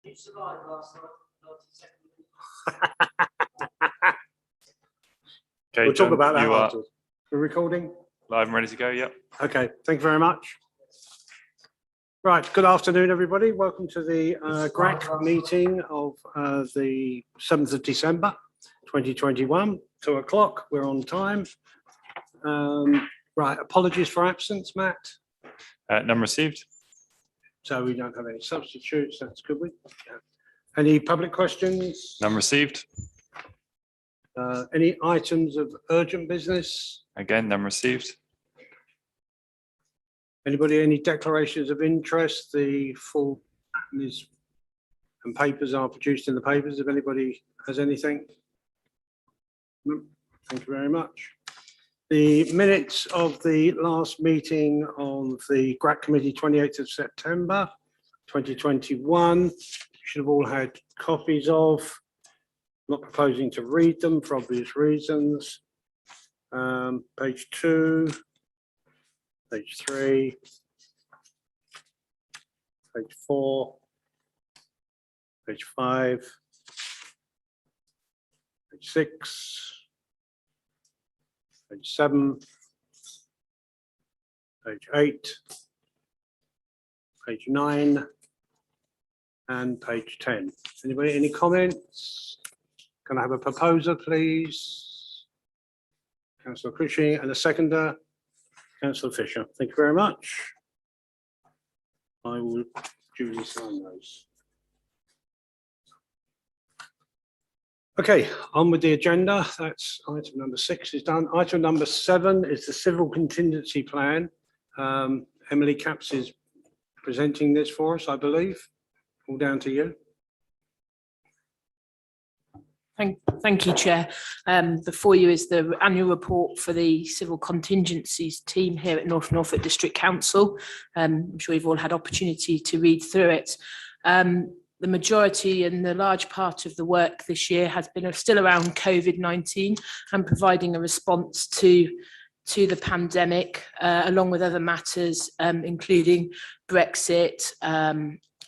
You survived last night. Okay, We'll John, talk about that you are afterwards. We're recording? live and ready to go. Yep. Okay, thank you very much. Right, good afternoon, everybody. Welcome to the GRAC meeting of the 7th of December, 2021, 2 o'clock. We're on time. Right, apologies for absence, Matt. None received. So we don't have any substitutes. That's good. Yeah. Any public questions? None received. Any items of urgent business? Again, none received. Anybody, any declarations of interest? The full is and papers are produced in the papers. If anybody has anything. No, thank you very much. The minutes of the last meeting of the GRAC committee, 28th of September, 2021. Should have all had copies of. Not proposing to read them for obvious reasons. Page 2, page 3, page 4, page 5, page 6, page 7, page 8, page 9, and page 10. Anybody, any comments? Can I have a proposer, please? Councillor Cushing, and a seconder, Councillor Fisher. Thank you very much. I will duly sign those. Okay, on with the agenda. That's item number 6 is done. Item number 7 is the civil contingency plan. Emily Capps is presenting this for us, I believe. All down to you. Thank you, Chair. Before you is the annual report for the civil contingencies team here at North Norfolk District Council. I'm sure you've all had opportunity to read through it. The majority and the large part of the work this year has been still around COVID-19 and providing a response to the pandemic, along with other matters, including Brexit,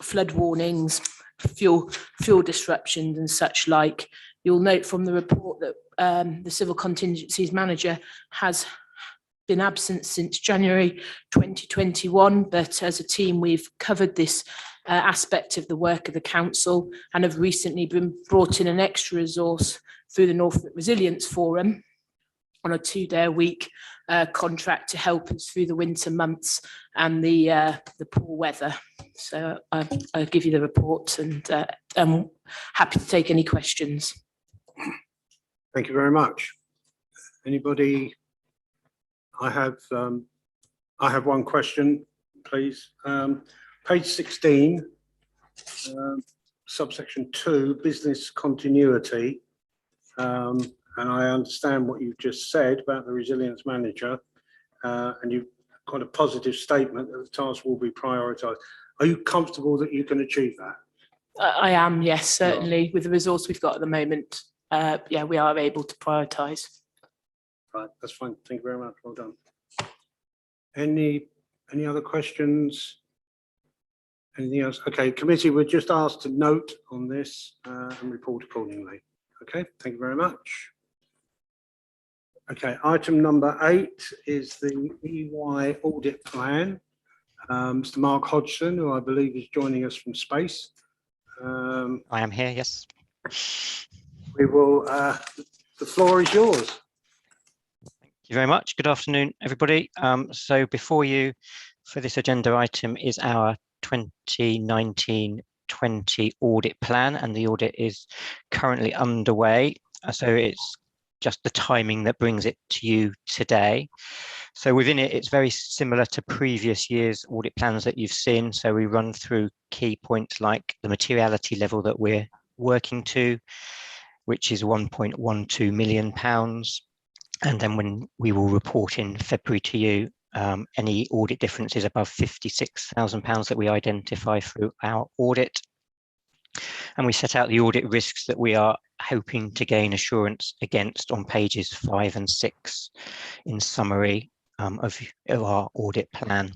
flood warnings, fuel disruptions and such like. You'll note from the report that the Civil Contingencies Manager has been absent since January 2021, but as a team we've covered this aspect of the work of the Council and have recently been brought in an extra resource through the Norfolk Resilience Forum on a 2-day-a-week contract to help us through the winter months and the poor weather. So I'll give you the report and I'm happy to take any questions. Thank you very much. Anybody? I have one question, please. Page 16, subsection 2, business continuity. And I understand what you've just said about the resilience manager, and you've got a positive statement that the task will be prioritised. Are you comfortable that you can achieve that? I am, yes, certainly. With the resource we've got at the moment, yeah, we are able to prioritise. Right, that's fine. Thank you very much. Well done. Any other questions? Anything else? Okay, committee, we're just asked to note on this and report accordingly. Okay, thank you very much. Okay, item number 8 is the EY audit plan. Mr. Mark Hodgson, who I believe is joining us from space. I am here, yes. We will, the floor is yours. Thank you very much. Good afternoon, everybody. So before you for this agenda item is our 2019-20 audit plan, and the audit is currently underway. So it's just the timing that brings it to you today. So within it, it's very similar to previous years' audit plans that you've seen. So we run through key points like the materiality level that we're working to, which is £1.12 million. And then when we will report in February to you, any audit differences above £56,000 that we identify through our audit. And we set out the audit risks that we are hoping to gain assurance against on pages 5 and 6 in summary of our audit plan.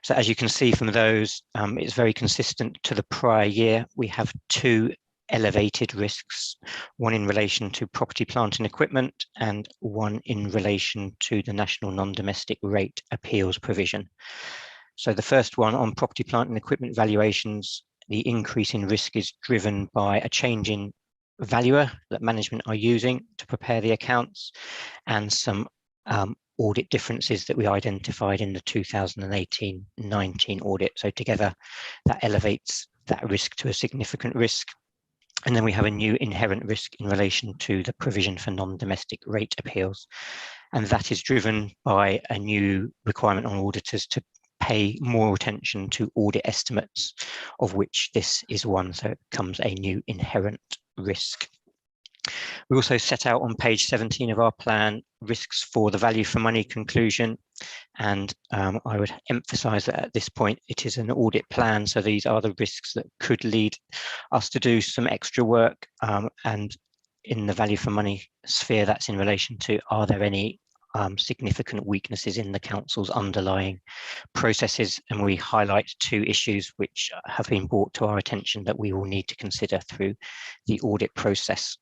So as you can see from those, it's very consistent to the prior year. We have 2 elevated risks, one in relation to property, plant and equipment, and one in relation to the national non-domestic rate appeals provision. So the first one on property, plant and equipment valuations, the increase in risk is driven by a change in valuer that management are using to prepare the accounts, and some audit differences that we identified in the 2018-19 audit. So together that elevates that risk to a significant risk. And then we have a new inherent risk in relation to the provision for non-domestic rate appeals. And that is driven by a new requirement on auditors to pay more attention to audit estimates, of which this is one. So it becomes a new inherent risk. We also set out on page 17 of our plan risks for the value for money conclusion. And I would emphasize that at this point, it is an audit plan. So these are the risks that could lead us to do some extra work. And in the value for money sphere, that's in relation to, are there any significant weaknesses in the council's underlying processes? And we highlight 2 issues which have been brought to our attention that we will need to consider through the audit process.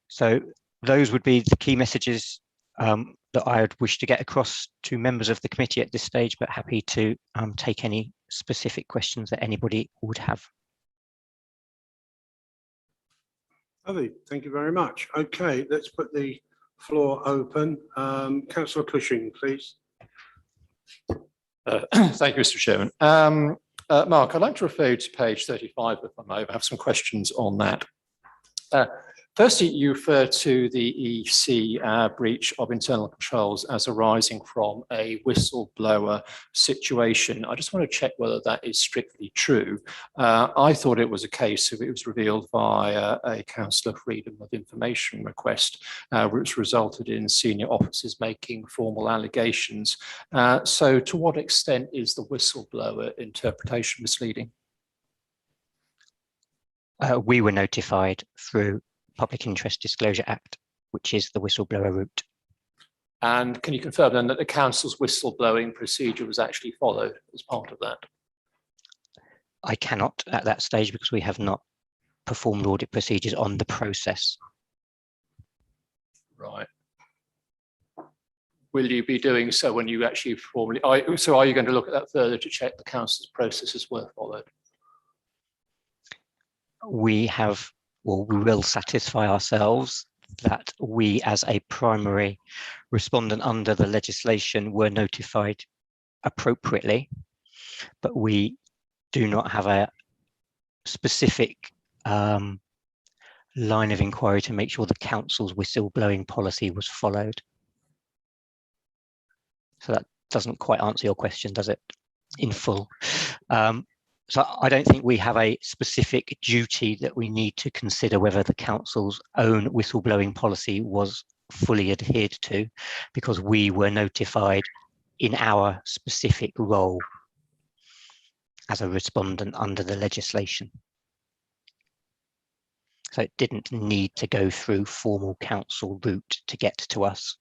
So those would be the key messages that I would wish to get across to members of the committee at this stage, but happy to take any specific questions that anybody would have. Lovely, thank you very much. Okay, let's put the floor open. Councillor Cushing, please. Thank you, Mr. Chairman. Mark, I'd like to refer you to page 35, if I may. I have some questions on that. Firstly, you refer to the EC breach of internal controls as arising from a whistleblower situation. I just want to check whether that is strictly true. I thought it was a case of it was revealed via a Councillor Freedom of Information request, which resulted in senior officers making formal allegations. So to what extent is the whistleblower interpretation misleading? We were notified through Public Interest Disclosure Act, which is the whistleblower route. And can you confirm then that the council's whistleblowing procedure was actually followed as part of that? I cannot at that stage because we have not performed audit procedures on the process. Right. Will you be doing so when you actually formally, are you going to look at that further to check the council's processes were followed? We will satisfy ourselves that we, as a primary respondent under the legislation, were notified appropriately, but we do not have a specific line of inquiry to make sure the council's whistleblowing policy was followed. So that doesn't quite answer your question, does it, in full? So I don't think we have a specific duty that we need to consider whether the council's own whistleblowing policy was fully adhered to, because we were notified in our specific role as a respondent under the legislation. So it didn't need to go through formal council route to get to us.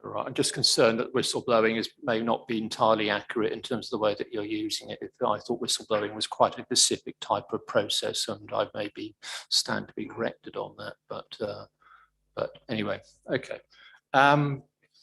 Right, I'm just concerned that whistleblowing may not be entirely accurate in terms of the way that you're using it. I thought whistleblowing was quite a specific type of process, and I maybe stand to be corrected on that. But anyway, okay.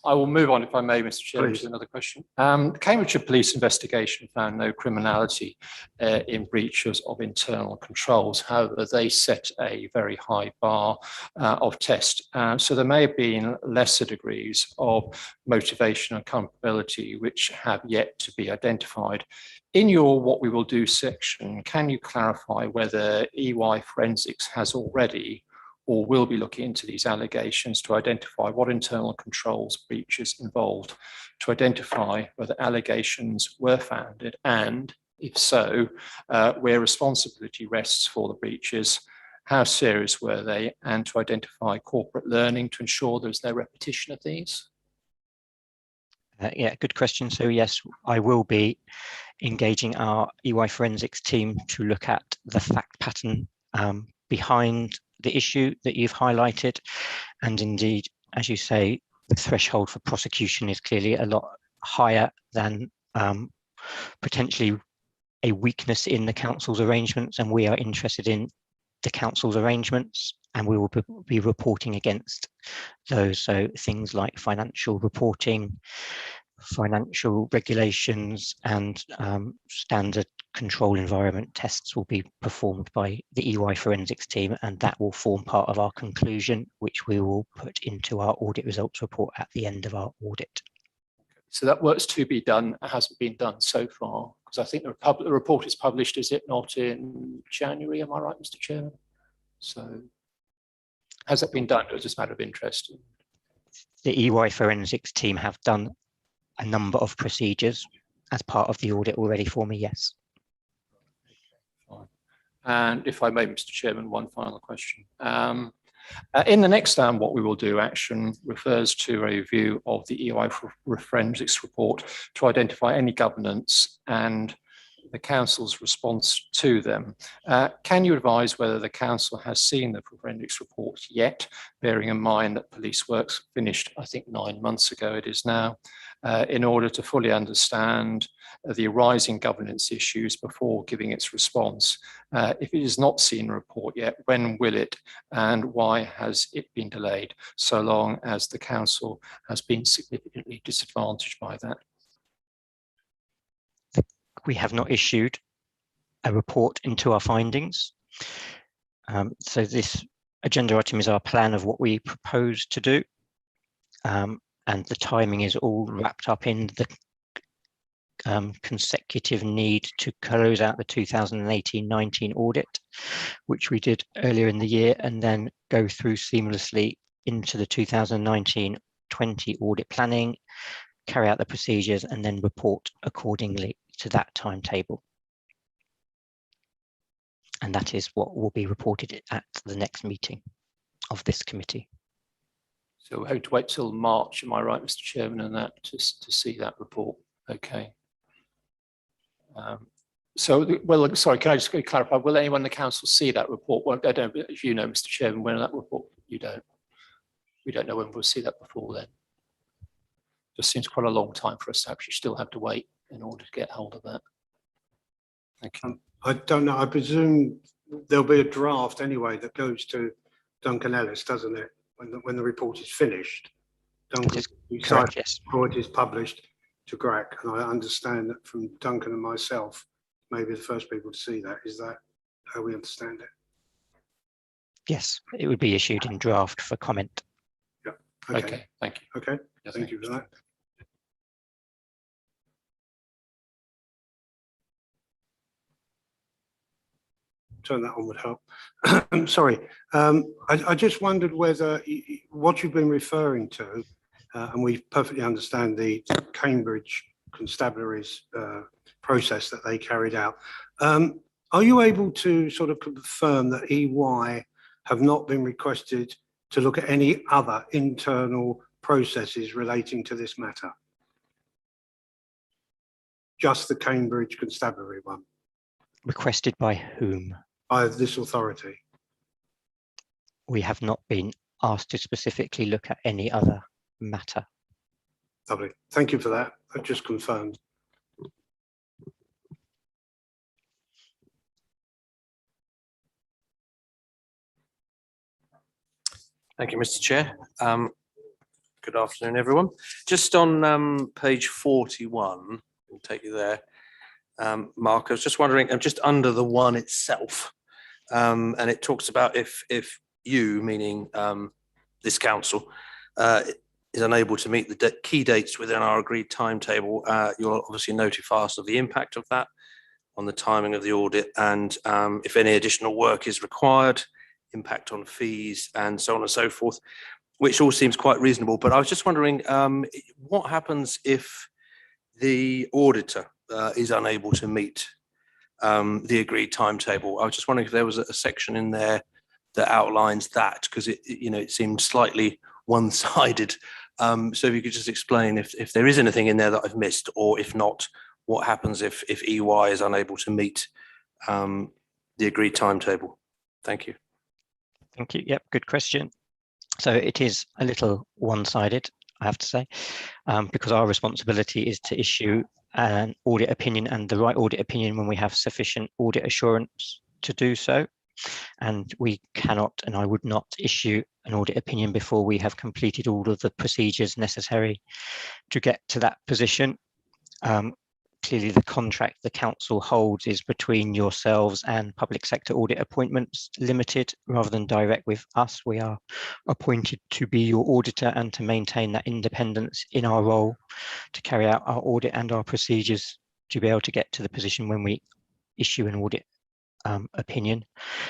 I will move on, if I may, Mr. Chairman, to another question. The Cambridgeshire Police investigation found no criminality in breaches of internal controls. However, they set a very high bar of test. So there may have been lesser degrees of motivation and culpability which have yet to be identified. In your what we will do section, can you clarify whether EY Forensics has already or will be looking into these allegations to identify what internal controls breaches involved, to identify whether allegations were founded, and if so, where responsibility rests for the breaches, how serious were they, and to identify corporate learning to ensure there's no repetition of these? Yeah, good question. So yes, I will be engaging our EY Forensics team to look at the fact pattern behind the issue that you've highlighted. And indeed, as you say, the threshold for prosecution is clearly a lot higher than potentially a weakness in the council's arrangements, and we are interested in the council's arrangements, and we will be reporting against those. So things like financial reporting, financial regulations, and standard control environment tests will be performed by the EY forensics team, and that will form part of our conclusion, which we will put into our audit results report at the end of our audit. So that work's to be done, it hasn't been done so far, because I think the report is published, is it not, in January, am I right, Mr. Chairman? So has that been done, or is it just a matter of interest? The EY forensics team have done a number of procedures as part of the audit already for me, yes. Fine. And if I may, Mr. Chairman, one final question. In the next what we will do action refers to a review of the EY forensics report to identify any governance and the council's response to them. Can you advise whether the council has seen the forensics report yet, bearing in mind that police works finished, I think 9 months ago it is now, in order to fully understand the arising governance issues before giving its response? If it has not seen a report yet, when will it, and why has it been delayed so long as the council has been significantly disadvantaged by that? We have not issued a report into our findings. So this agenda item is our plan of what we propose to do. And the timing is all wrapped up in the consecutive need to close out the 2018-19 audit, which we did earlier in the year, and then go through seamlessly into the 2019-20 audit planning, carry out the procedures, and then report accordingly to that timetable. And that is what will be reported at the next meeting of this committee. So we have to wait till March, am I right, Mr. Chairman, and that to see that report? Okay. Well, sorry, can I just clarify? Will anyone in the council see that report? Well, I don't know if you know, Mr. Chairman, when that report, you don't. We don't know when we'll see that before then. Just seems quite a long time for us to actually still have to wait in order to get hold of that. Thank you. I don't know. I presume there'll be a draft anyway that goes to Duncan Ellis, doesn't it? When the report is finished, Duncan, correct, yes. report is published to GRAC, and I understand that from Duncan and myself, maybe the first people to see that. Is that how we understand it? Yes, it would be issued in draft for comment. Yeah. Okay, thank you. Okay, Yeah, thank you for that. Turn that on would help. Sorry, I just wondered whether what you've been referring to, and we perfectly understand the Cambridge Constabulary's process that they carried out. Are you able to sort of confirm that EY have not been requested to look at any other internal processes relating to this matter? Just the Cambridge Constabulary one? Requested by whom? By this authority? We have not been asked to specifically look at any other matter. Lovely. Thank you for that. That just confirmed. Thank you, Mr. Chair. Good afternoon, everyone. Just on page 41, I'll take you there. Mark, I was just wondering, I'm just under the one itself, and it talks about if you, meaning this council, is unable to meet the key dates within our agreed timetable, you'll obviously notify us of the impact of that on the timing of the audit, and if any additional work is required, impact on fees and so on and so forth, which all seems quite reasonable. But I was just wondering, what happens if the auditor is unable to meet the agreed timetable? I was just wondering if there was a section in there that outlines that, because it seemed slightly one-sided. So if you could just explain if there is anything in there that I've missed, or if not, what happens if EY is unable to meet the agreed timetable? Thank you. Thank you. Yep, good question. So it is a little one-sided. I have to say, because our responsibility is to issue an audit opinion, and the right audit opinion when we have sufficient audit assurance to do so. And we cannot, and I would not issue an audit opinion before we have completed all of the procedures necessary to get to that position. Clearly, the contract the council holds is between yourselves and Public Sector Audit Appointments Limited rather than direct with us. We are appointed to be your auditor and to maintain that independence in our role to carry out our audit and our procedures to be able to get to the position when we issue an audit opinion.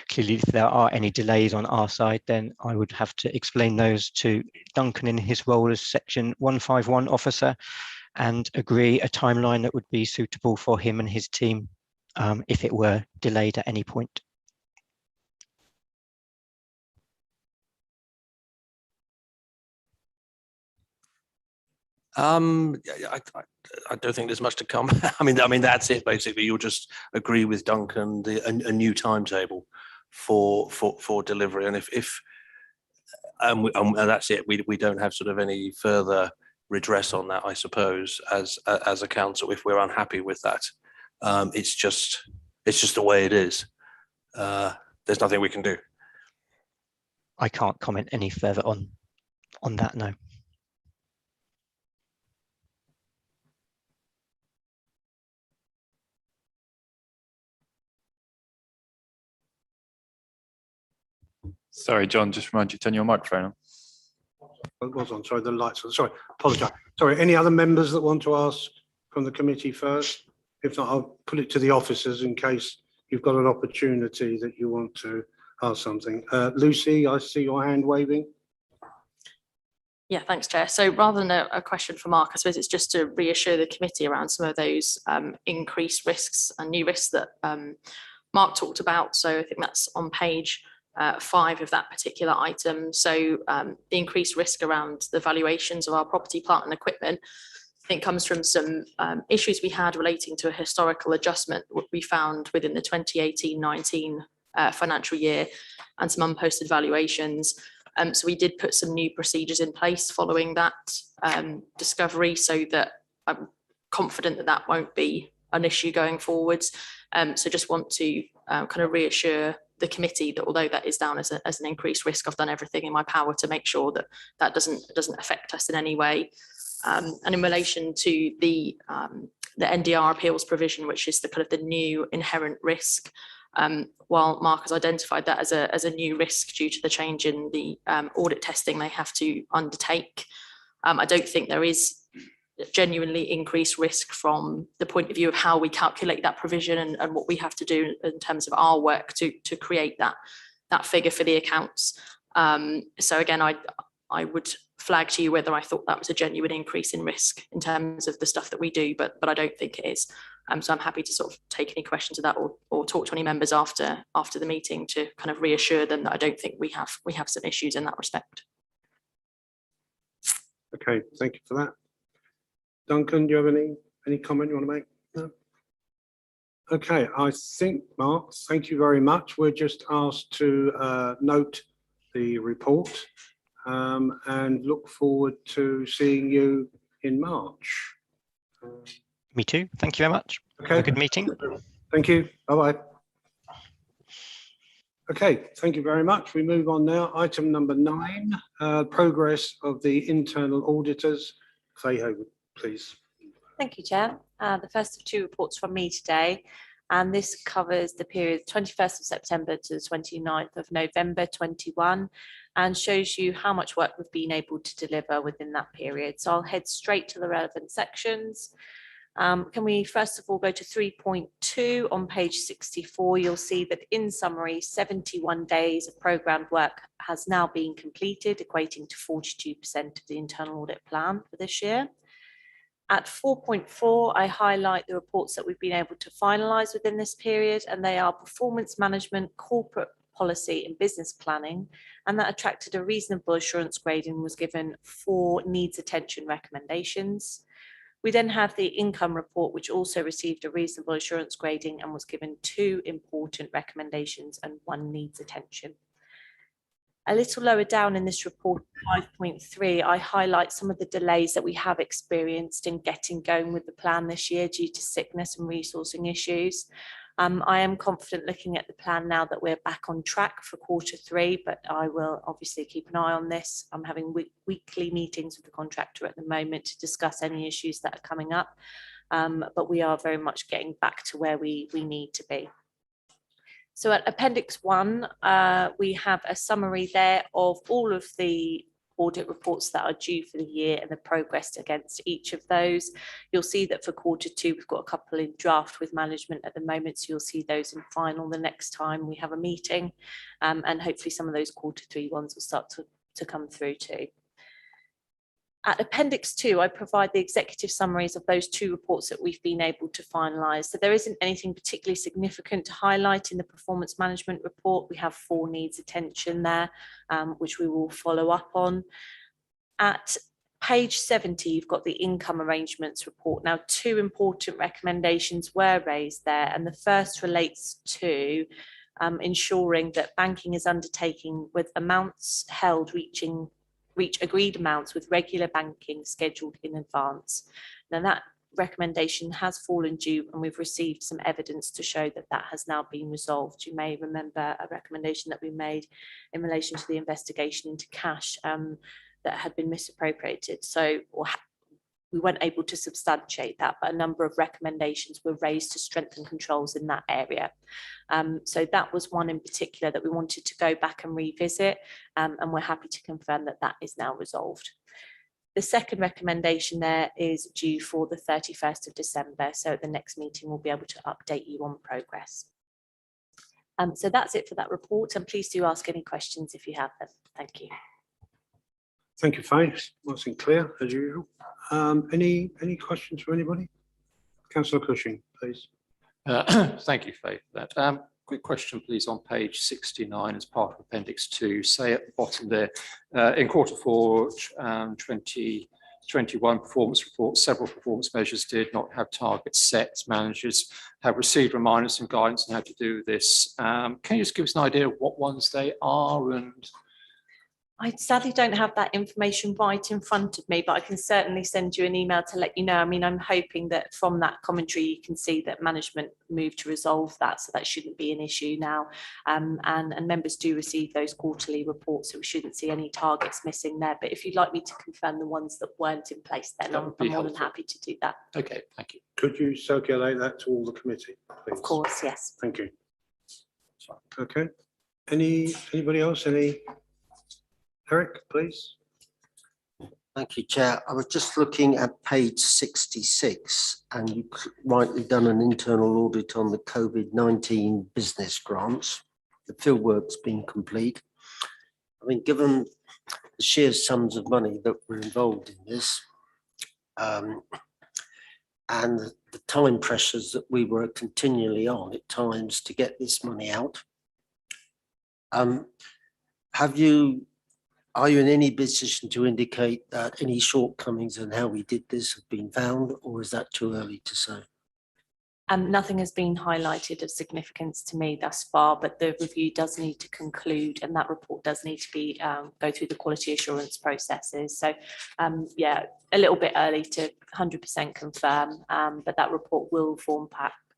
Clearly, if there are any delays on our side, then I would have to explain those to Duncan in his role as Section 151 officer and agree a timeline that would be suitable for him and his team if it were delayed at any point. I don't think there's much to come. I mean that's it basically. You'll just agree with Duncan a new timetable for delivery, and if and that's it. We don't have sort of any further redress on that, I suppose, as a council if we're unhappy with that. It's just the way it is. There's nothing we can do. I can't comment any further on that, no. Sorry, John, just remind you to turn your microphone on. It was on, sorry, the lights on, sorry, apologise. Sorry, any other members that want to ask from the committee first? If not, I'll put it to the officers in case you've got an opportunity that you want to ask something. Lucy, I see your hand waving. Yeah, thanks, Chair. So rather than a question for Mark, I suppose it's just to reassure the committee around some of those increased risks and new risks that Mark talked about. So I think that's on page 5 of that particular item. So the increased risk around the valuations of our property, plant and equipment, I think comes from some issues we had relating to a historical adjustment we found within the 2018-19 financial year and some unposted valuations. So we did put some new procedures in place following that discovery, so that I'm confident that that won't be an issue going forwards. So just want to kind of reassure the committee that although that is down as an increased risk, I've done everything in my power to make sure that that doesn't affect us in any way. And in relation to the NDR appeals provision, which is the kind of the new inherent risk, while Mark has identified that as a new risk due to the change in the audit testing they have to undertake, I don't think there is genuinely increased risk from the point of view of how we calculate that provision and what we have to do in terms of our work to create that figure for the accounts. So again, I would flag to you whether I thought that was a genuine increase in risk in terms of the stuff that we do, but I don't think it is. So I'm happy to sort of take any questions of that or talk to any members after the meeting to kind of reassure them that I don't think we have some issues in that respect. Okay, thank you for that. Duncan, do you have any comment you want to make? No? Okay, I think, Mark, thank you very much. We're just asked to note the report and look forward to seeing you in March. Me too. Thank you very much. Okay. Have a good meeting. Thank you. Bye-bye. Okay, thank you very much. We move on now. Item number 9, progress of the internal auditors. Fayho, please. Thank you, Chair. The first of 2 reports from me today, and this covers the period 21st of September to the 29th of November 21 and shows you how much work we've been able to deliver within that period. So I'll head straight to the relevant sections. Can we first of all go to 3.2 on page 64? You'll see that in summary, 71 days of programmed work has now been completed, equating to 42% of the internal audit plan for this year. At 4.4, I highlight the reports that we've been able to finalise within this period, and they are performance management, corporate policy and business planning, and that attracted a reasonable assurance grading and was given 4 needs attention recommendations. We then have the income report, which also received a reasonable assurance grading and was given 2 important recommendations and 1 needs attention. A little lower down in this report, 5.3, I highlight some of the delays that we have experienced in getting going with the plan this year due to sickness and resourcing issues. I am confident looking at the plan now that we're back on track for Q3, but I will obviously keep an eye on this. I'm having weekly meetings with the contractor at the moment to discuss any issues that are coming up, but we are very much getting back to where we need to be. So at Appendix 1, we have a summary there of all of the audit reports that are due for the year and the progress against each of those. You'll see that for Q2, we've got a couple in draft with management at the moment, so you'll see those in final the next time we have a meeting, and hopefully some of those Q3 ones will start to come through too. At Appendix 2, I provide the executive summaries of those 2 reports that we've been able to finalise. So there isn't anything particularly significant to highlight in the performance management report. We have 4 needs attention there, which we will follow up on. At page 70, you've got the income arrangements report. Now, 2 important recommendations were raised there, and the first relates to ensuring that banking is undertaking with amounts held reach agreed amounts with regular banking scheduled in advance. Now that recommendation has fallen due, and we've received some evidence to show that that has now been resolved. You may remember a recommendation that we made in relation to the investigation into cash that had been misappropriated. So, we weren't able to substantiate that, but a number of recommendations were raised to strengthen controls in that area. So that was one in particular that we wanted to go back and revisit, and we're happy to confirm that that is now resolved. The second recommendation there is due for the 31st of December. So at the next meeting, we'll be able to update you on progress. So that's it for that report, and please do ask any questions if you have them. Thank you. Thank you, Faith. Nice and clear as usual. Any questions for anybody? Councillor Cushing, please. Thank you, Faith, for that. Quick question, please, on page 69 as part of Appendix 2. Say at the bottom there, in Q4 2021 performance report, several performance measures did not have targets set. Managers have received reminders and guidance on how to do this. Can you just give us an idea of what ones they are? And I sadly don't have that information right in front of me, but I can certainly send you an email to let you know. I mean, I'm hoping that from that commentary, you can see that management moved to resolve that, so that shouldn't be an issue now. And members do receive those quarterly reports, so we shouldn't see any targets missing there. But if you'd like me to confirm the ones that weren't in place, then I'm more than happy to do that. okay, thank you. Could you circulate that to all the committee, please? Of course, yes. Thank you. Okay. Anybody else? Eric, please. Thank you, Chair. I was just looking at page 66, and you've rightly done an internal audit on the COVID-19 business grants. The fieldwork's been complete. I mean, given the sheer sums of money that were involved in this, and the time pressures that we were continually on at times to get this money out, are you in any position to indicate that any shortcomings in how we did this have been found, or is that too early to say? Nothing has been highlighted of significance to me thus far, but the review does need to conclude, and that report does need to be go through the quality assurance processes. So yeah, a little bit early to 100% confirm, but that report will form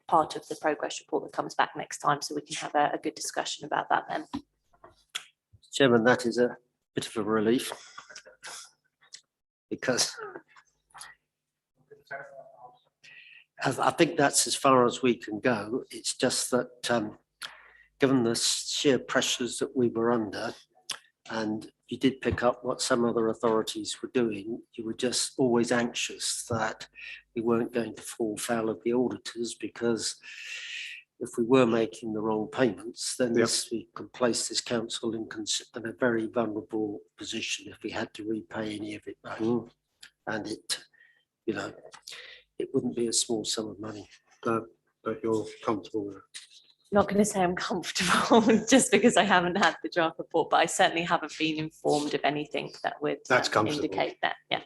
part of the progress report that comes back next time, so we can have a good discussion about that then. Chairman, that is a bit of a relief, because I think that's as far as we can go. It's just that given the sheer pressures that we were under, and you did pick up what some other authorities were doing, you were just always anxious that we weren't going to fall foul of the auditors, because if we were making the wrong payments, then we could place this council in a very vulnerable position if we had to repay any of it back. And it wouldn't be a small sum of money. But you're comfortable with it? Not going to say I'm comfortable just because I haven't had the draft report, but I certainly haven't been informed of anything that would indicate that. Yeah.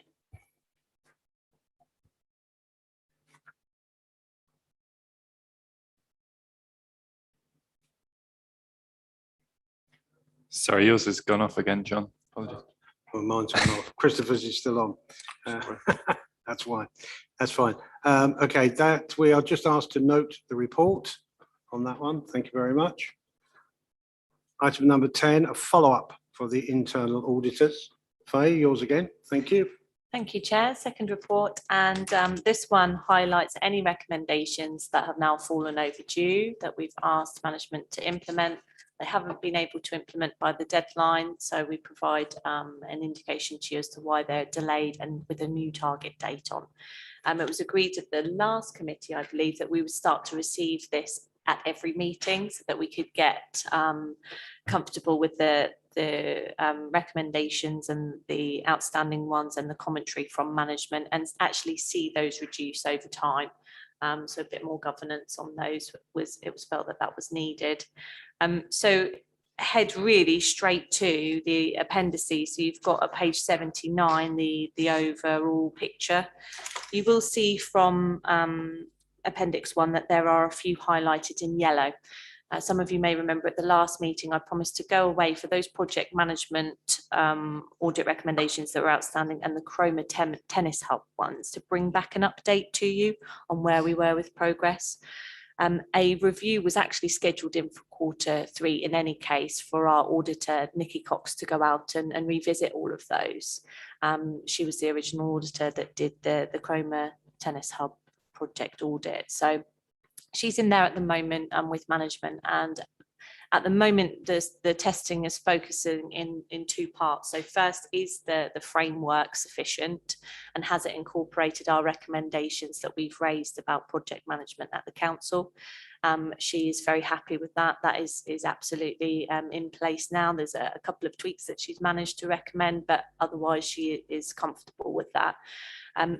Sorry, yours has gone off again, John. Apologies. Well, mine's gone off. Christopher's is still on. That's why. That's fine. Okay, that we are just asked to note the report on that one. Thank you very much. Item number 10, a follow-up for the internal auditors. Faye, yours again. Thank you. Thank you, Chair. Second report, and this one highlights any recommendations that have now fallen overdue that we've asked management to implement. They haven't been able to implement by the deadline, so we provide an indication to you as to why they're delayed and with a new target date on. It was agreed at the last committee, I believe, that we would start to receive this at every meeting so that we could get comfortable with the recommendations and the outstanding ones and the commentary from management and actually see those reduce over time. So a bit more governance on those it was felt that was needed. So head really straight to the appendices. So you've got at page 79 the overall picture. You will see from Appendix 1 that there are a few highlighted in yellow. Some of you may remember at the last meeting, I promised to go away for those project management audit recommendations that were outstanding and the Chroma tennis hub ones to bring back an update to you on where we were with progress. A review was actually scheduled in for Q3 in any case for our auditor, Nikki Cox, to go out and revisit all of those. She was the original auditor that did the Chroma tennis hub project audit. So she's in there at the moment with management, and at the moment the testing is focusing in two parts. So first, is the framework sufficient and has it incorporated our recommendations that we've raised about project management at the council? She is very happy with that. That is absolutely in place now. There's a couple of tweaks that she's managed to recommend, but otherwise she is comfortable with that.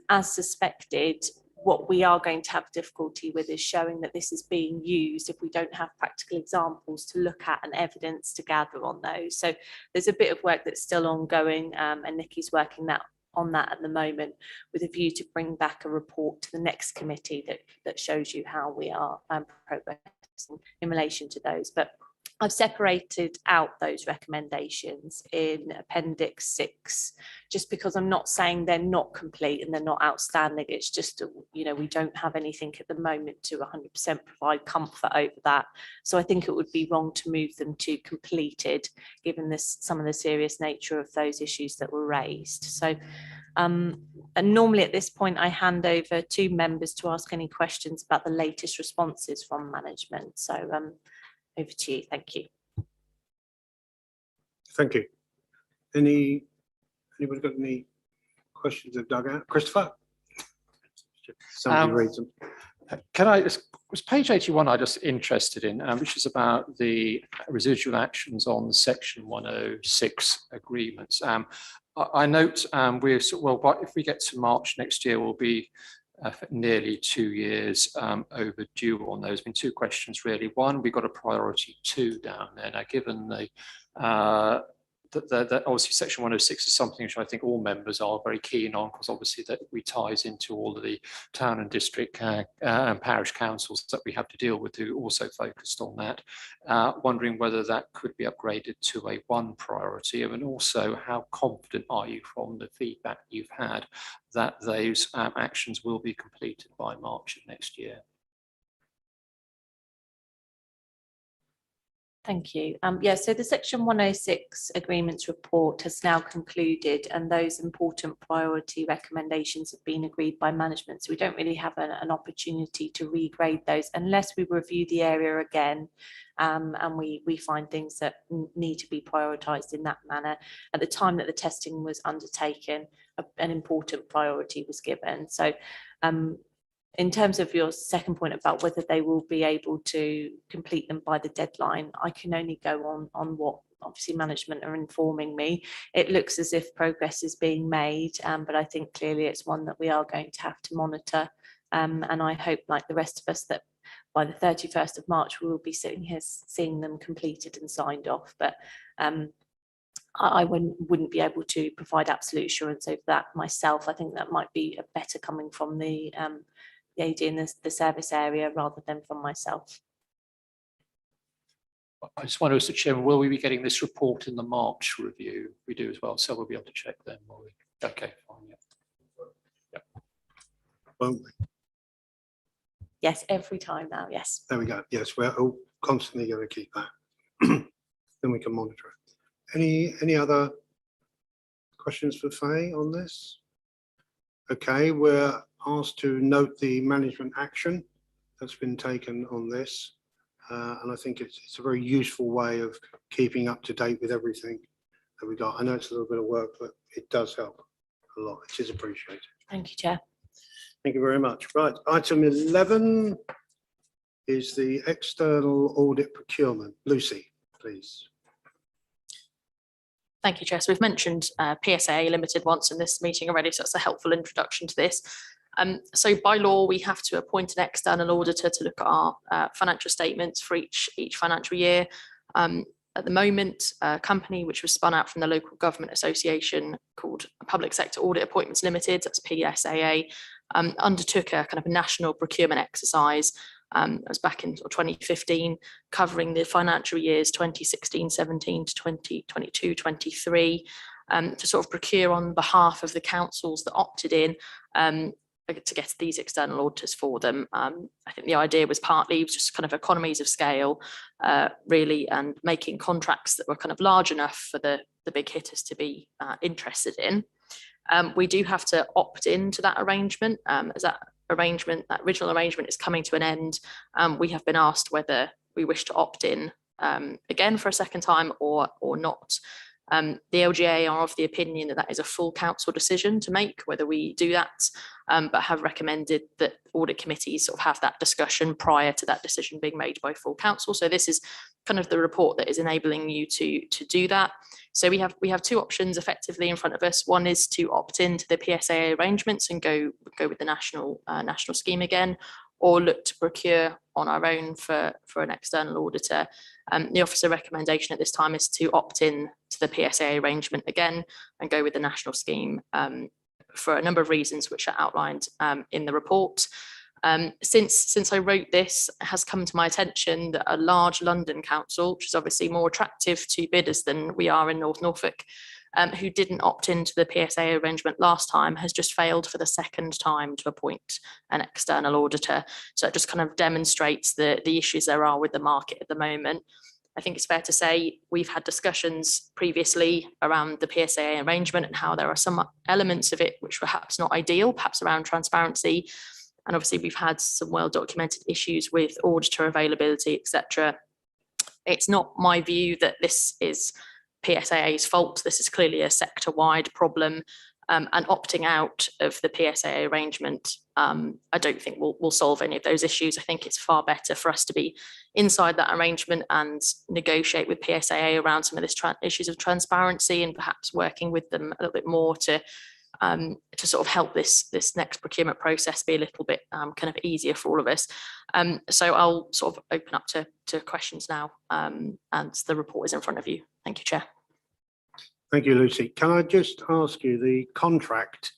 As suspected, what we are going to have difficulty with is showing that this is being used if we don't have practical examples to look at and evidence to gather on those. So there's a bit of work that's still ongoing, and Nikki's working on that at the moment with a view to bring back a report to the next committee that shows you how we are progressing in relation to those. But I've separated out those recommendations in Appendix 6, just because I'm not saying they're not complete and they're not outstanding. It's just, we don't have anything at the moment to 100% provide comfort over that. So I think it would be wrong to move them to completed, given some of the serious nature of those issues that were raised. So, and normally at this point, I hand over to members to ask any questions about the latest responses from management. So, over to you. Thank you. Thank you. Anybody got any questions they've dug out? Christopher? Somebody reads them. Was page 81 I just interested in, which is about the residual actions on Section 106 agreements. I note if we get to March next year, we'll be nearly 2 years overdue on those. Been two questions really. One, we got a priority 2 down there. Now, given that obviously Section 106 is something which I think all members are very keen on, because obviously that we ties into all of the town and district and parish councils that we have to deal with, who also focused on that. Wondering whether that could be upgraded to a 1 priority, and also how confident are you from the feedback you've had that those actions will be completed by March of next year? Thank you. So the Section 106 agreements report has now concluded, and those important priority recommendations have been agreed by management. So we don't really have an opportunity to regrade those unless we review the area again, and we find things that need to be prioritised in that manner. At the time that the testing was undertaken, an important priority was given. So in terms of your second point about whether they will be able to complete them by the deadline, I can only go on what obviously management are informing me. It looks as if progress is being made, but I think clearly it's one that we are going to have to monitor. And I hope, like the rest of us, that by the 31st of March, we will be sitting here seeing them completed and signed off. But I wouldn't be able to provide absolute assurance over that myself. I think that might be better coming from the AD in the service area rather than from myself. I just wonder, Mr. Chairman, will we be getting this report in the March review? We do as well, so we'll be able to check then, will we? Okay, fine, yeah. Won't we? Yes, every time now, yes. There we go. Yes, we're all constantly going to keep that. Then we can monitor it. Any other questions for Faye on this? Okay, we're asked to note the management action that's been taken on this. And I think it's a very useful way of keeping up to date with everything that we got. I know it's a little bit of work, but it does help a lot. It is appreciated. Thank you, Chair. Thank you very much. Right, item 11 is the external audit procurement. Lucy, please. Thank you, Chair. So we've mentioned PSA Limited once in this meeting already, so it's a helpful introduction to this. So by law, we have to appoint an external auditor to look at our financial statements for each financial year. At the moment, a company which was spun out from the local government association called Public Sector Audit Appointments Limited, that's PSAA, undertook a kind of a national procurement exercise. It was back in 2015, covering the financial years 2016-17 to 2022-23, to sort of procure on behalf of the councils that opted in to get these external auditors for them. I think the idea was partly just kind of economies of scale, really, and making contracts that were kind of large enough for the big hitters to be interested in. We do have to opt into that arrangement, as that original arrangement is coming to an end. We have been asked whether we wish to opt in again for a second time or not. The LGA are of the opinion that that is a full council decision to make whether we do that, but have recommended that audit committees sort of have that discussion prior to that decision being made by full council. So this is kind of the report that is enabling you to do that. So we have two options effectively in front of us. One is to opt into the PSAA arrangements and go with the national scheme again, or look to procure on our own for an external auditor. The officer recommendation at this time is to opt in to the PSAA arrangement again and go with the national scheme for a number of reasons which are outlined in the report. Since I wrote this, it has come to my attention that a large London council, which is obviously more attractive to bidders than we are in North Norfolk, who didn't opt into the PSA arrangement last time, has just failed for the second time to appoint an external auditor. So it just kind of demonstrates the issues there are with the market at the moment. I think it's fair to say we've had discussions previously around the PSA arrangement and how there are some elements of it which were perhaps not ideal, perhaps around transparency. And obviously we've had some well-documented issues with auditor availability, etc. It's not my view that this is PSAA's fault. This is clearly a sector-wide problem, and opting out of the PSAA arrangement, I don't think will solve any of those issues. I think it's far better for us to be inside that arrangement and negotiate with PSAA around some of this issues of transparency, and perhaps working with them a little bit more to sort of help this next procurement process be a little bit kind of easier for all of us. So I'll sort of open up to questions now, and the report is in front of you. Thank you, Chair. Thank you, Lucy. Can I just ask you, the contract,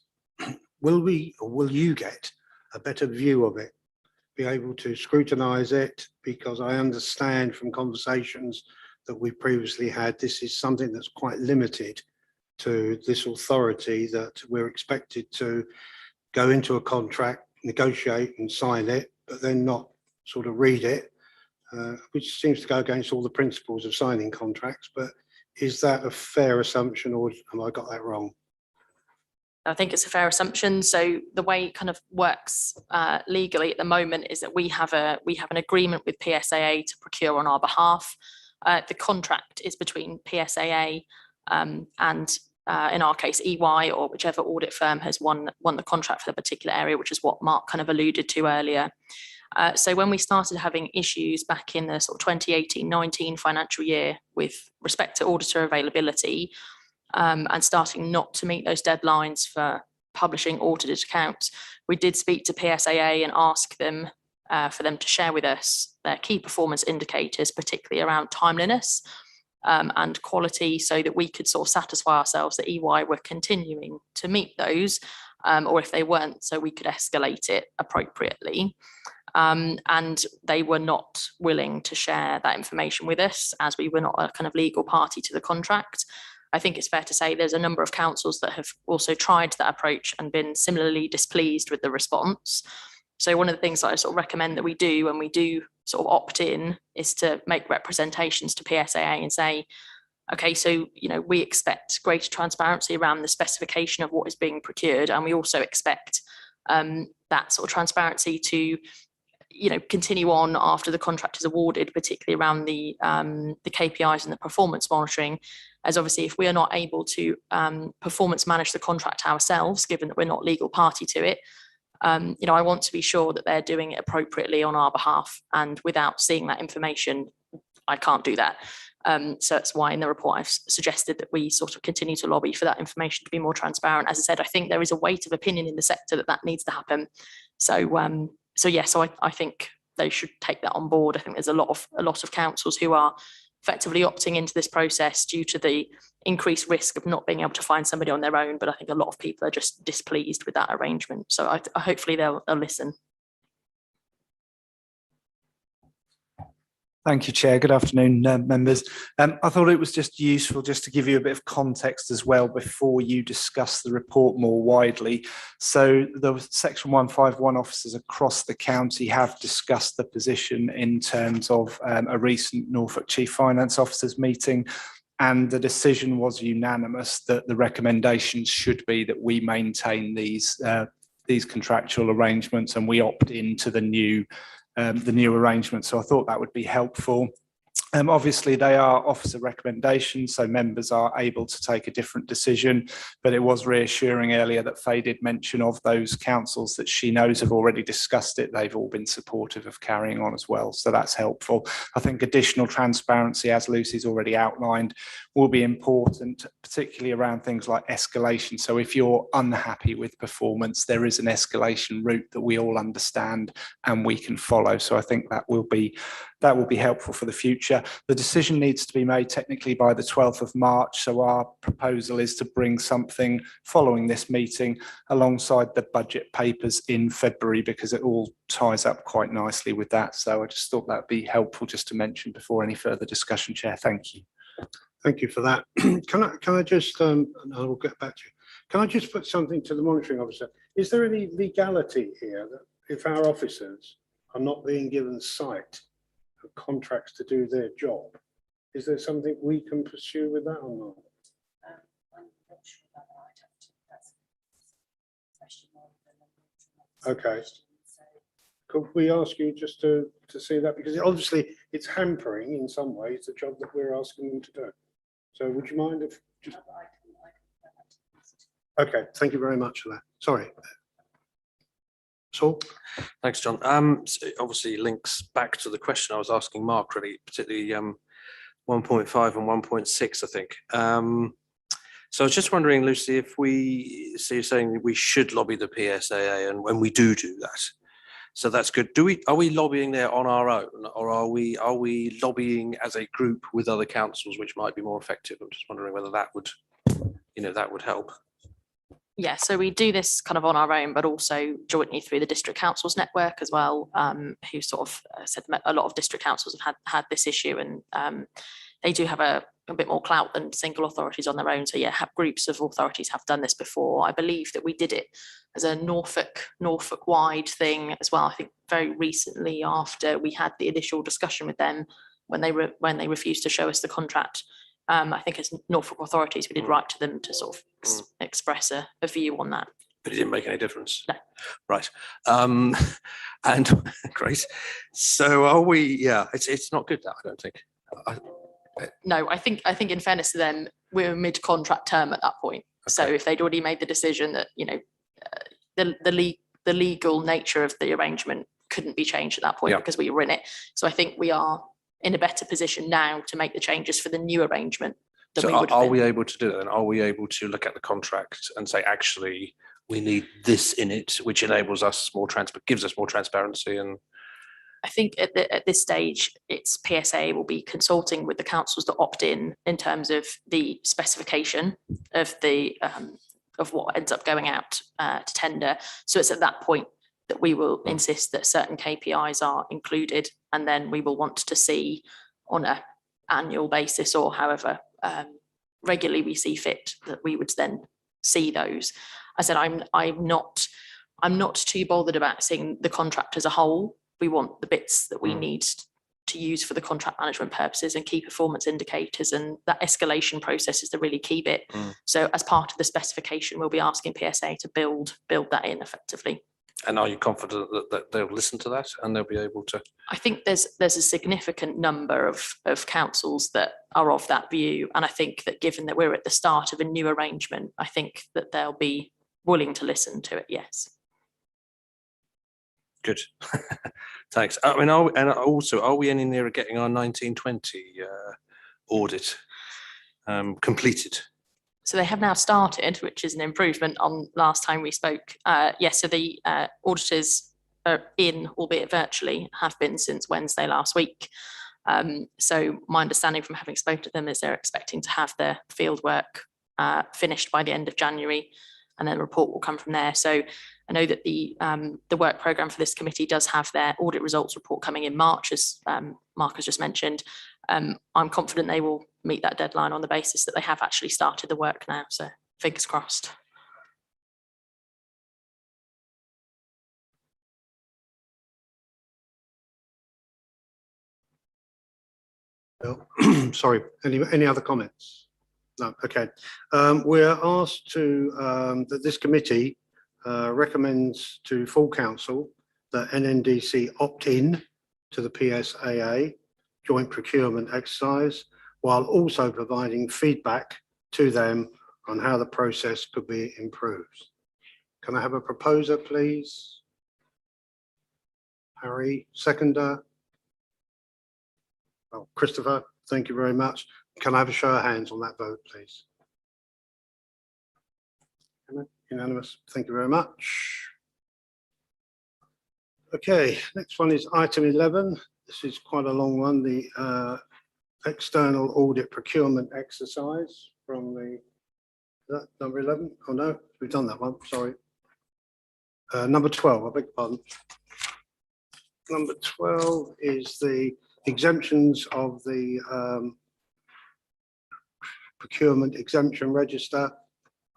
will you get a better view of it, be able to scrutinise it? Because I understand from conversations that we previously had, this is something that's quite limited to this authority, that we're expected to go into a contract, negotiate and sign it, but then not sort of read it, which seems to go against all the principles of signing contracts. But is that a fair assumption, or have I got that wrong? I think it's a fair assumption. So the way it kind of works legally at the moment is that we have an agreement with PSAA to procure on our behalf. The contract is between PSAA and in our case EY, or whichever audit firm has won the contract for the particular area, which is what Mark kind of alluded to earlier. So when we started having issues back in the sort of 2018-19 financial year with respect to auditor availability, and starting not to meet those deadlines for publishing audited accounts, we did speak to PSAA and ask them for them to share with us their key performance indicators, particularly around timeliness and quality, so that we could sort of satisfy ourselves that EY were continuing to meet those, or if they weren't, so we could escalate it appropriately. And they were not willing to share that information with us, as we were not a kind of legal party to the contract. I think it's fair to say there's a number of councils that have also tried that approach and been similarly displeased with the response. So one of the things that I sort of recommend that we do when we do sort of opt in is to make representations to PSAA and say, okay, so, we expect greater transparency around the specification of what is being procured. And we also expect that sort of transparency to continue on after the contract is awarded, particularly around the KPIs and the performance monitoring, as obviously if we are not able to performance manage the contract ourselves, given that we're not legal party to it, I want to be sure that they're doing it appropriately on our behalf, and without seeing that information, I can't do that. So that's why in the report I've suggested that we sort of continue to lobby for that information to be more transparent. As I said, I think there is a weight of opinion in the sector that needs to happen. So I think they should take that on board. I think there's a lot of councils who are effectively opting into this process due to the increased risk of not being able to find somebody on their own. But I think a lot of people are just displeased with that arrangement. So hopefully they'll listen. Thank you, Chair. Good afternoon, members. I thought it was just useful just to give you a bit of context as well before you discuss the report more widely. So the Section 151 officers across the county have discussed the position in terms of a recent Norfolk Chief Finance Officers meeting, and the decision was unanimous that the recommendations should be that we maintain these contractual arrangements and we opt into the new arrangement. So I thought that would be helpful. Obviously, they are officer recommendations, so members are able to take a different decision, but it was reassuring earlier that Faye did mention of those councils that she knows have already discussed it. They've all been supportive of carrying on as well, so that's helpful. I think additional transparency, as Lucy's already outlined, will be important, particularly around things like escalation. So if you're unhappy with performance, there is an escalation route that we all understand and we can follow. So I think that will be helpful for the future. The decision needs to be made technically by the 12th of March. So our proposal is to bring something following this meeting alongside the budget papers in February, because it all ties up quite nicely with that. So I just thought that'd be helpful just to mention before any further discussion, Chair. Thank you. Thank you for that. Can I just, and I will get back to you. Can I just put something to the monitoring officer? Is there any legality here that if our officers are not being given sight of contracts to do their job, is there something we can pursue with that or not? I'm not sure about that. I'd have to, that's a question more than a Okay. Could we ask you just to see that? Because obviously it's hampering in some ways the job that we're asking them to do. So would you mind if just... Okay, thank you very much for that. Sorry. So, Thanks, John. So obviously links back to the question I was asking Mark, really, particularly 1.5 and 1.6, I think. So I was just wondering, Lucy, if so you're saying we should lobby the PSAA, and when we do that, so that's good. Are we lobbying there on our own, or are we lobbying as a group with other councils, which might be more effective? I'm just wondering whether that would, that would help. Yeah, so we do this kind of on our own, but also jointly through the district councils network as well, who sort of said a lot of district councils have had this issue, and they do have a bit more clout than single authorities on their own. So yeah, groups of authorities have done this before. I believe that we did it as a Norfolk wide thing as well. I think very recently, after we had the initial discussion with them when they refused to show us the contract. I think as Norfolk authorities, we did write to them to sort of express a view on that. But it didn't make any difference. No. Right. And great. So are we? Yeah, it's not good, that I don't think. No, I think in fairness to them, we're mid-contract term at that point. Okay. So if they'd already made the decision that the legal nature of the arrangement couldn't be changed at that point, because we were in it. So I think we are in a better position now to make the changes for the new arrangement. So are we able to do that? And are we able to look at the contract and say, actually, we need this in it, which enables us gives us more transparency? And I think at this stage, it's PSA will be consulting with the councils that opt in terms of the specification of the of what ends up going out to tender. So it's at that point that we will insist that certain KPIs are included, and then we will want to see on an annual basis or however regularly we see fit that we would then see those. I said I'm not too bothered about seeing the contract as a whole. We want the bits that we need to use for the contract management purposes and key performance indicators, and that escalation process is the really key bit. So as part of the specification, we'll be asking PSA to build that in effectively. And are you confident that they'll listen to that and they'll be able to? I think there's a significant number of councils that are of that view, and I think that given that we're at the start of a new arrangement, I think that they'll be willing to listen to it. Yes. Good. Thanks. I mean, are we any nearer getting our 1920 audit completed? So they have now started, which is an improvement on last time we spoke. Yes, so the auditors are in, albeit virtually, have been since Wednesday last week. So my understanding from having spoken to them is they're expecting to have their field work finished by the end of January, and then the report will come from there. So I know that the work programme for this committee does have their audit results report coming in March, as Mark has just mentioned. I'm confident they will meet that deadline on the basis that they have actually started the work now. So fingers crossed. Sorry, any other comments? No, okay. We're asked to, that this committee recommends to full council that NNDC opt in to the PSAA joint procurement exercise, while also providing feedback to them on how the process could be improved. Can I have a proposer, please? Harry, seconder? Oh, Christopher, thank you very much. Can I have a show of hands on that vote, please? Unanimous. Thank you very much. Okay, next one is item 11. This is quite a long one. The external audit procurement exercise from the, is that number 11? Oh no, we've done that one, sorry. Number 12, I beg your pardon. Number 12 is the exemptions of the procurement exemption register.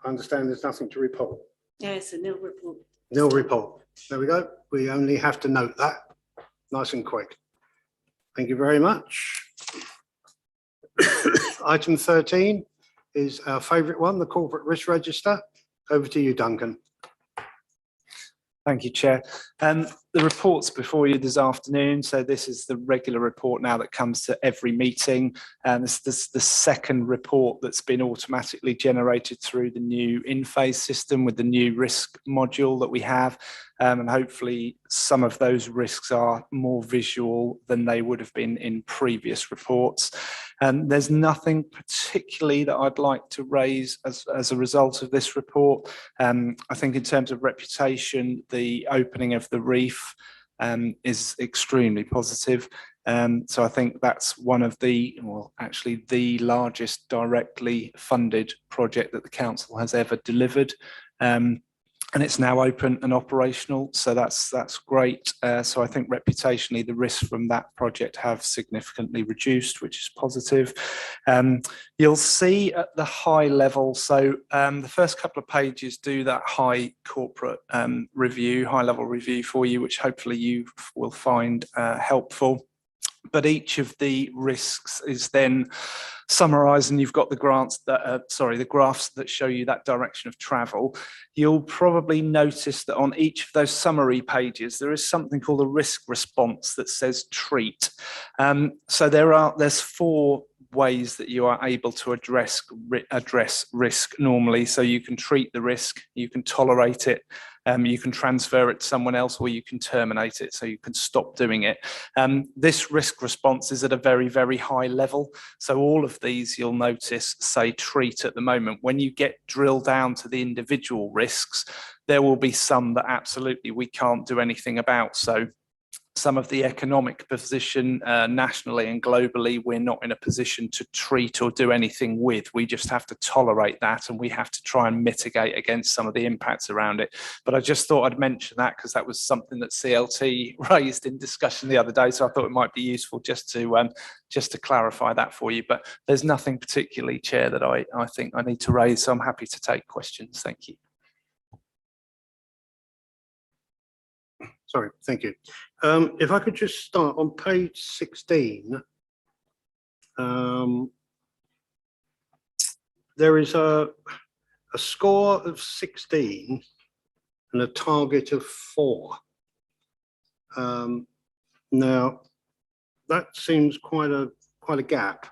I understand there's nothing to report. Yeah, it's a nil report. Nil report. There we go. We only have to note that. Nice and quick. Thank you very much. Item 13 is our favourite one, the corporate risk register. Over to you, Duncan. Thank you, Chair. The report's before you this afternoon. So this is the regular report now that comes to every meeting. And this is the second report that's been automatically generated through the new in-phase system with the new risk module that we have. And hopefully some of those risks are more visual than they would have been in previous reports. There's nothing particularly that I'd like to raise as a result of this report. I think in terms of reputation, the opening of the reef is extremely positive. So I think that's one of the, well, actually the largest directly funded project that the council has ever delivered. And it's now open and operational, so that's great. So I think reputationally the risks from that project have significantly reduced, which is positive. You'll see at the high level, so the first couple of pages do that high corporate review, high level review for you, which hopefully you will find helpful. But each of the risks is then summarised, and you've got the graphs that show you that direction of travel. You'll probably notice that on each of those summary pages, there is something called a risk response that says treat. So there's 4 ways that you are able to address risk normally. So you can treat the risk, you can tolerate it, you can transfer it to someone else, or you can terminate it, so you can stop doing it. This risk response is at a very, very high level. So all of these you'll notice say treat at the moment. When you get drilled down to the individual risks, there will be some that absolutely we can't do anything about. So some of the economic position nationally and globally, we're not in a position to treat or do anything with. We just have to tolerate that, and we have to try and mitigate against some of the impacts around it. But I just thought I'd mention that because that was something that CLT raised in discussion the other day. So I thought it might be useful just to clarify that for you. But there's nothing particularly, Chair, that I think I need to raise. So I'm happy to take questions. Thank you. Sorry, thank you. If I could just start on page 16. There is a score of 16 and a target of 4. Now, that seems quite a gap.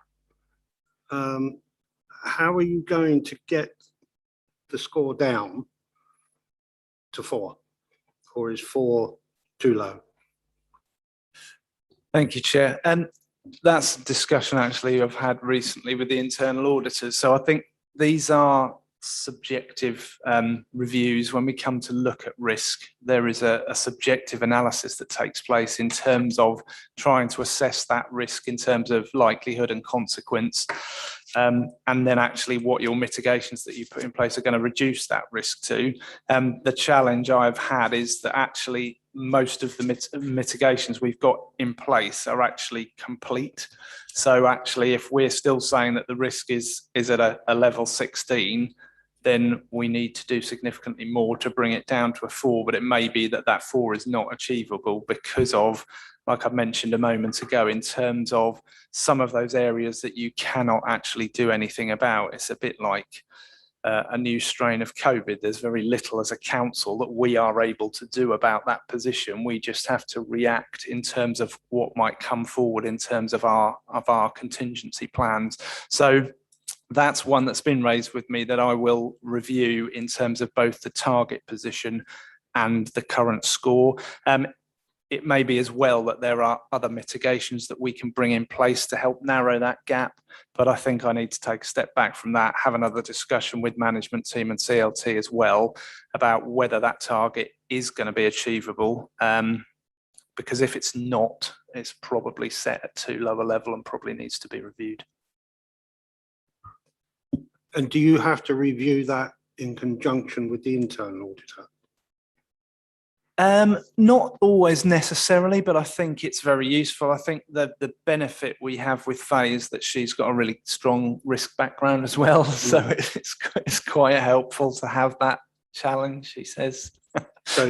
How are you going to get the score down to 4? Or is 4 too low? Thank you, Chair. And that's a discussion actually I've had recently with the internal auditors. So I think these are subjective reviews. When we come to look at risk, there is a subjective analysis that takes place in terms of trying to assess that risk in terms of likelihood and consequence. And then actually what your mitigations that you put in place are going to reduce that risk to. The challenge I've had is that actually most of the mitigations we've got in place are actually complete. So actually, if we're still saying that the risk is at a level 16, then we need to do significantly more to bring it down to a 4. But it may be that that 4 is not achievable because of, like I mentioned a moment ago, in terms of some of those areas that you cannot actually do anything about. It's a bit like a new strain of COVID. There's very little as a council that we are able to do about that position. We just have to react in terms of what might come forward in terms of our contingency plans. So that's one that's been raised with me that I will review in terms of both the target position and the current score. It may be as well that there are other mitigations that we can bring in place to help narrow that gap. But I think I need to take a step back from that, have another discussion with management team and CLT as well about whether that target is going to be achievable. Because if it's not, it's probably set at too low a level and probably needs to be reviewed. And do you have to review that in conjunction with the internal auditor? Not always necessarily, but I think it's very useful. I think that the benefit we have with Faye is that she's got a really strong risk background as well. So it's quite helpful to have that challenge, she says. So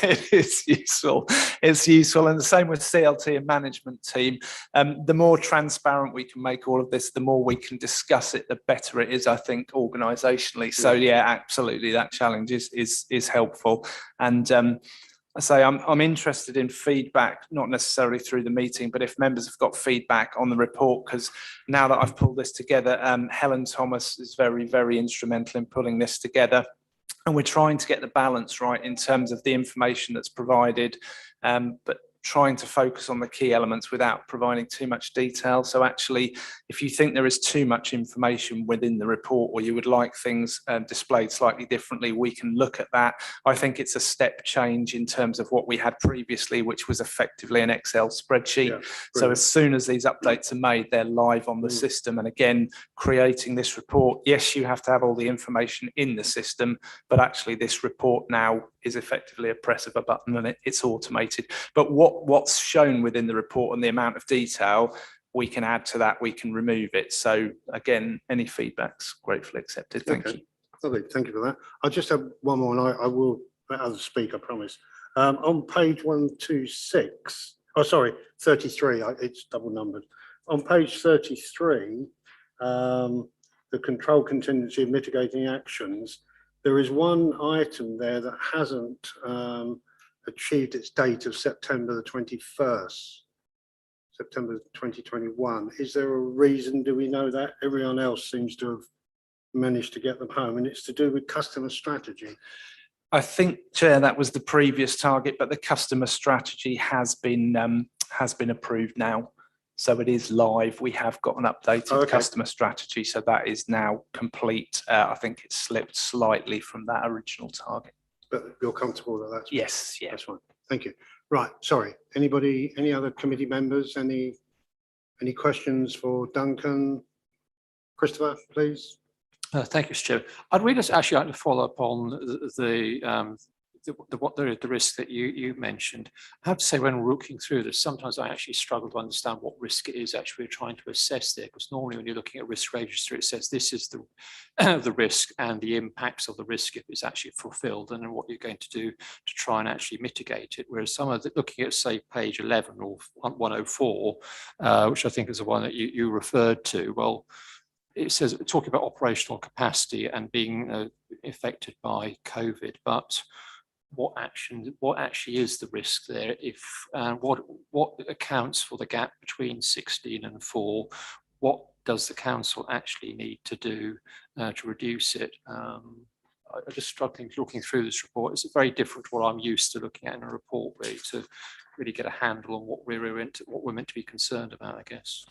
It is useful. It's useful. And the same with CLT and management team. The more transparent we can make all of this, the more we can discuss it, the better it is, I think, organisationally. So yeah, absolutely, that challenge is helpful. And I say I'm interested in feedback, not necessarily through the meeting, but if members have got feedback on the report, because now that I've pulled this together, Helen Thomas is very, very instrumental in pulling this together. And we're trying to get the balance right in terms of the information that's provided, but trying to focus on the key elements without providing too much detail. So actually, if you think there is too much information within the report or you would like things displayed slightly differently, we can look at that. I think it's a step change in terms of what we had previously, which was effectively an Excel spreadsheet. Yeah, so as soon as these updates are made, they're live on the system. And again, creating this report, yes, you have to have all the information in the system, but actually this report now is effectively a press of a button and it's automated. But what's shown within the report and the amount of detail, we can add to that, we can remove it. So again, any feedback's gratefully accepted. Thank you. Lovely, thank you for that. I just have one more and I will let others speak, I promise. On page 126, oh sorry, 33, it's double numbered. On page 33, the control contingency of mitigating actions, there is one item there that hasn't achieved its date of September the 21st, September 2021. Is there a reason? Do we know that? Everyone else seems to have managed to get them home, and it's to do with customer strategy. I think, Chair, that was the previous target, but the customer strategy has been approved now. So it is live. We have got an updated customer strategy. So that is now complete. I think it slipped slightly from that original target. But you're comfortable that that's... Yes, yeah. That's fine. Thank you. Right, sorry. Anybody, any other committee members, any questions for Duncan? Christopher, please. Thank you, Mr. Chair. I'd really just actually like to follow up on the risk that you mentioned. I have to say, when we're looking through this, sometimes I actually struggle to understand what risk it is actually we're trying to assess there, because normally when you're looking at risk register, it says this is the the risk and the impacts of the risk if it's actually fulfilled, and then what you're going to do to try and actually mitigate it. Whereas some of the, looking at, say, page 11 or 104, which I think is the one that you referred to, well, it says, talking about operational capacity and being affected by COVID, but what actually is the risk there? If what accounts for the gap between 16 and 4? What does the council actually need to do to reduce it? I'm just struggling looking through this report. It's very different to what I'm used to looking at in a report, really, to really get a handle on what we're meant to be concerned about, I guess.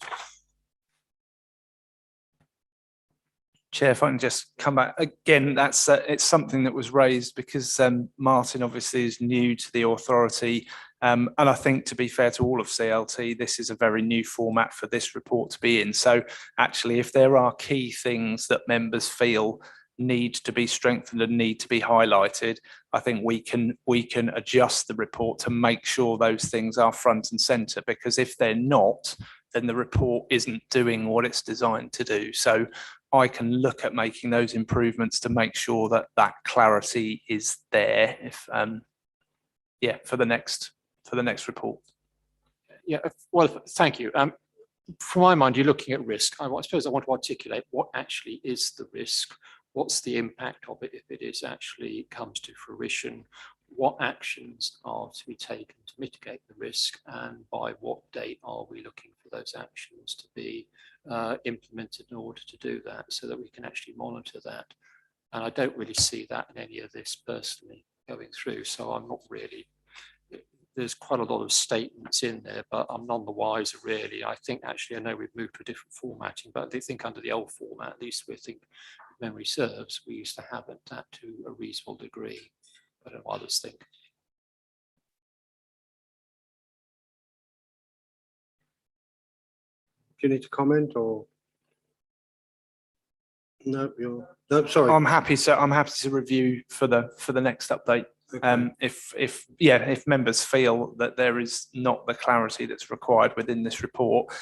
Chair, if I can just come back again, that's it's something that was raised because Martin obviously is new to the authority, and I think, to be fair to all of CLT, this is a very new format for this report to be in. So actually, if there are key things that members feel need to be strengthened and need to be highlighted, I think we can adjust the report to make sure those things are front and centre, because if they're not, then the report isn't doing what it's designed to do. So I can look at making those improvements to make sure that that clarity is there. If yeah, for the next report. Yeah, well, thank you. From my mind, you're looking at risk. I suppose I want to articulate what actually is the risk. What's the impact of it if it is actually comes to fruition? What actions are to be taken to mitigate the risk, and by what date are we looking for those actions to be implemented in order to do that, so that we can actually monitor that? And I don't really see that in any of this personally going through, so I'm not really, there's quite a lot of statements in there, but I'm none the wiser really. I think actually, I know we've moved to a different formatting, but I think under the old format, at least we think, memory serves, we used to have that to a reasonable degree. I don't know what others think. Do you need to comment or? No, no, sorry. I'm happy to review for the next update. Okay. If members feel that there is not the clarity that's required within this report,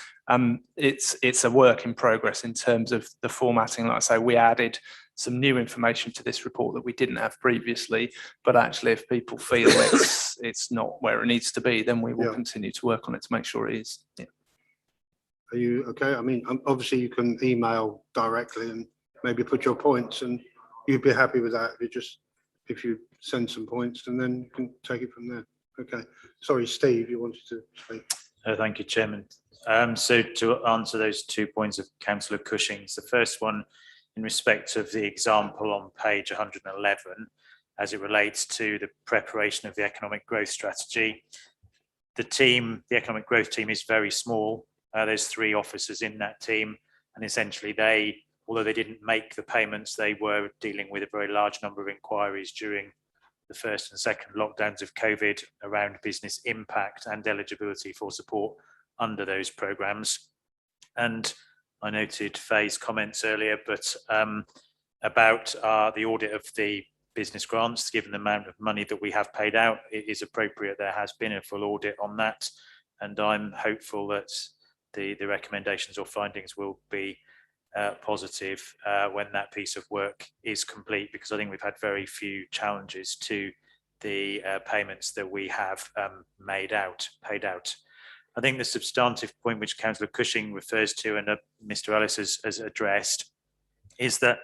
it's a work in progress in terms of the formatting. Like I say, we added some new information to this report that we didn't have previously, but actually if people feel it's not where it needs to be, then we will continue to work on it to make sure it is. Yeah. Are you okay? I mean, obviously you can email directly and maybe put your points, and you'd be happy with that if you send some points, and then you can take it from there. Okay. Sorry, Steve, you wanted to speak. Thank you, Chairman. So to answer those 2 points of Councillor Cushing's, the first one in respect of the example on page 111, as it relates to the preparation of the economic growth strategy. The economic growth team is very small. There's 3 officers in that team, and essentially although they didn't make the payments, they were dealing with a very large number of inquiries during the first and second lockdowns of COVID around business impact and eligibility for support under those programmes. And I noted Faye's comments earlier, but about the audit of the business grants, given the amount of money that we have paid out, it is appropriate there has been a full audit on that. And I'm hopeful that the recommendations or findings will be positive when that piece of work is complete, because I think we've had very few challenges to the payments that we have paid out. I think the substantive point which Councillor Cushing refers to and Mr. Ellis has addressed is that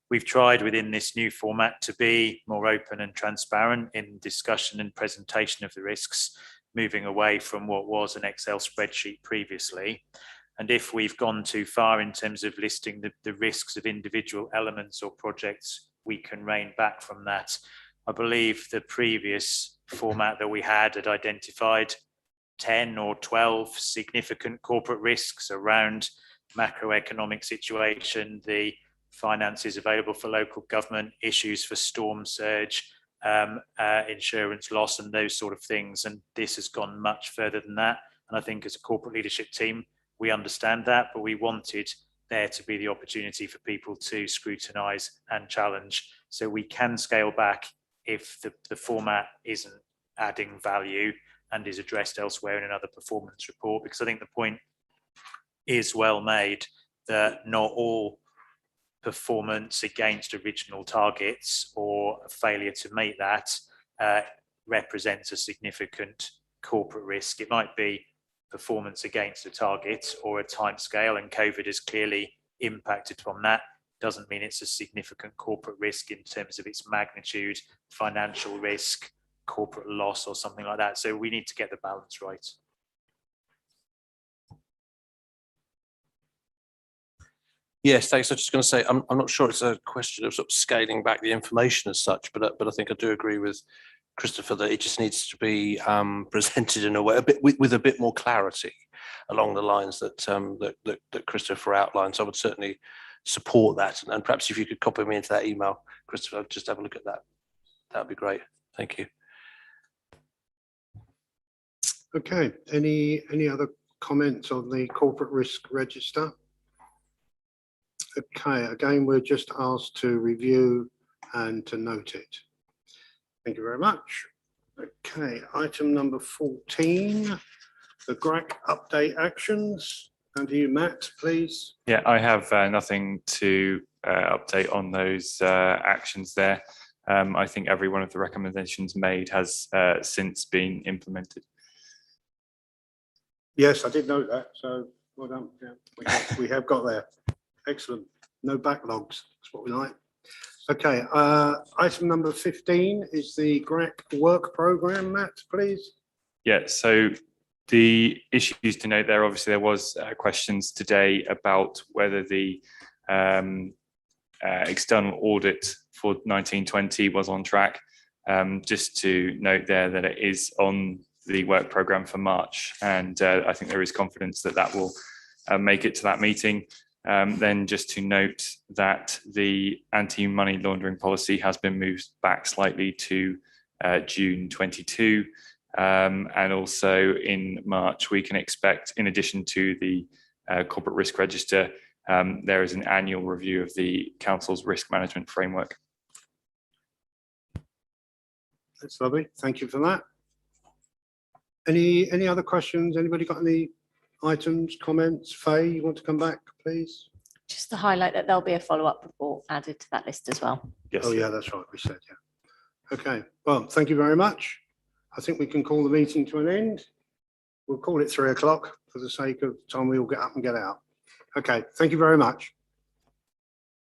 we've tried within this new format to be more open and transparent in discussion and presentation of the risks, moving away from what was an Excel spreadsheet previously. And if we've gone too far in terms of listing the risks of individual elements or projects, we can rein back from that. I believe the previous format that we had identified 10 or 12 significant corporate risks around macroeconomic situation, the finances available for local government, issues for storm surge, insurance loss and those sort of things. And this has gone much further than that. And I think as a corporate leadership team, we understand that, but we wanted there to be the opportunity for people to scrutinise and challenge. So we can scale back if the format isn't adding value and is addressed elsewhere in another performance report, because I think the point is well made that not all performance against original targets or a failure to meet that represents a significant corporate risk. It might be performance against a target or a timescale, and COVID has clearly impacted on that. Doesn't mean it's a significant corporate risk in terms of its magnitude, financial risk, corporate loss, or something like that. So we need to get the balance right. Yes, thanks. I was just going to say, I'm not sure it's a question of sort of scaling back the information as such, but I think I do agree with Christopher that it just needs to be presented in a way with a bit more clarity along the lines that that Christopher outlined. So I would certainly support that, and perhaps if you could copy me into that email, Christopher, I'd just have a look at that. That would be great. Thank you. Okay, any other comments on the corporate risk register? Okay, again, we're just asked to review and to note it. Thank you very much. Okay, item number 14, the GRAC update actions. And to you, Matt, please. Yeah, I have nothing to update on those actions there. I think every one of the recommendations made has since been implemented. Yes, I did note that, so well done. Yeah, we have got there. Excellent. No backlogs. That's what we like. Okay, item number 15 is the GRAC work programme. Matt, please. Yeah, so the issues to note there, obviously there was questions today about whether the external audit for 1920 was on track. Just to note there that it is on the work programme for March, and I think there is confidence that that will make it to that meeting. Then just to note that the anti-money laundering policy has been moved back slightly to June 22. And also in March, we can expect, in addition to the corporate risk register, there is an annual review of the council's risk management framework. That's lovely. Thank you for that. Any other questions? Anybody got any items, comments? Faye, you want to come back, please? Just to highlight that there'll be a follow-up report added to that list as well. Yes. Oh, yeah, that's right. We said, yeah. Okay. Well, thank you very much. I think we can call the meeting to an end. We'll call it 3 o'clock for the sake of time we all get up and get out. Okay. Thank you very much.